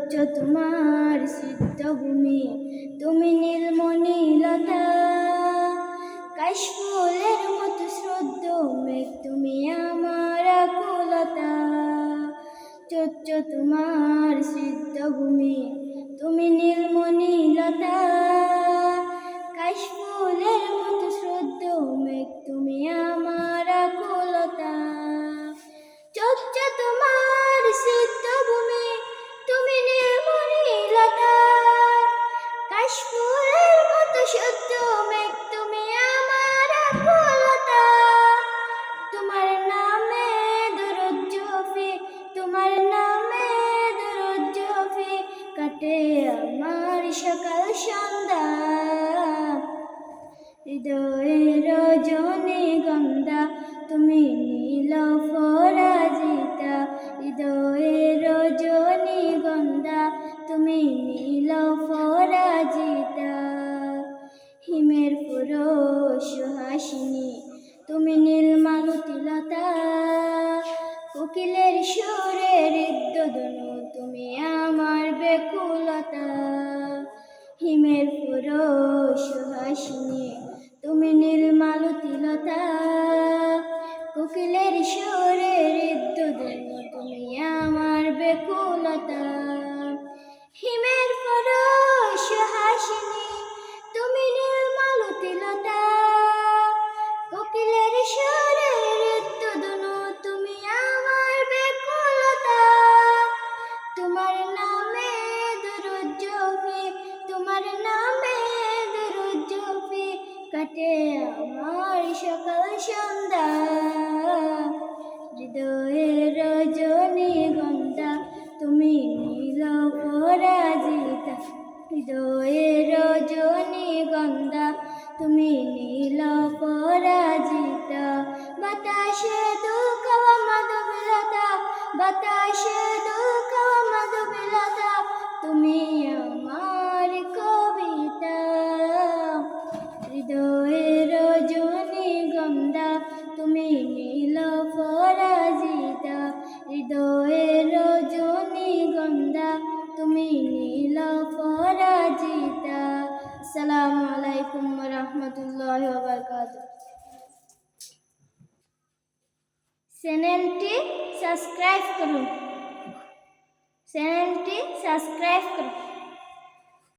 চোচ্চ তোমার সিদ্ধভূমি, তুমি নীলমণিলতা। কাশফুলের মতো শ্রদ্ধ মেঘ, তুমি আমার আকুলতা। চোচ্চ তোমার সিদ্ধভূমি, তুমি নীলমণিলতা। কাশফুলের মতো শ্রদ্ধ মেঘ, তুমি আমার আকুলতা। চোচ্চ তোমার সিদ্ধভূমি, তুমি নীলমণিলতা। কাশফুলের মতো শুদ্ধ মেঘ, তুমি আমার আকুলতা। তোমার নামে দরুদ জপি, তোমার নামে দরুদ জপি, কাটে আমার সকাল সন্ধ্যা। হৃদয়ের রজনীগন্ধা, তুমি নীল পরাজিতা। হৃদয়ের রজনীগন্ধা, তুমি নীল পরাজিতা। হিমের পুরুষ হাসিনী, তুমি নীলমালতিলতা। কোকিলের সুরের হৃদয়ধনু, তুমি আমার বেকুলতা। হিমের পুরুষ হাসিনী, তুমি নীলমালতিলতা। কোকিলের সুরের হৃদয়ধনু, তুমি আমার বেকুলতা। হিমের পুরুষ হাসিনী, তুমি নীলমালতিলতা। কোকিলের সুরের হৃদয়ধনু, তুমি আমার বেকুলতা। তোমার নামে দরুদ জপি, তোমার নামে দরুদ জপি, কাটে আমার সকাল সন্ধ্যা। হৃদয়ের রজনীগন্ধা, তুমি নীল পরাজিতা। হৃদয়ের রজনীগন্ধা, তুমি নীল পরাজিতা। বাতাসে দুঃখ মাধবীলতা, বাতাসে দুঃখ মাধবীলতা, তুমি আমার কবিতা। হৃদয়ের রজনীগন্ধা, তুমি নীল পরাজিতা। হৃদয়ের রজনীগন্ধা, তুমি নীল পরাজিতা। আসসালামু আলাইকুম ওয়া রাহমাতুল্লাহি ওয়া বারাকাতুহু। চ্যানেলটি সাবস্ক্রাইব করুন, চ্যানেলটি সাবস্ক্রাইব করুন।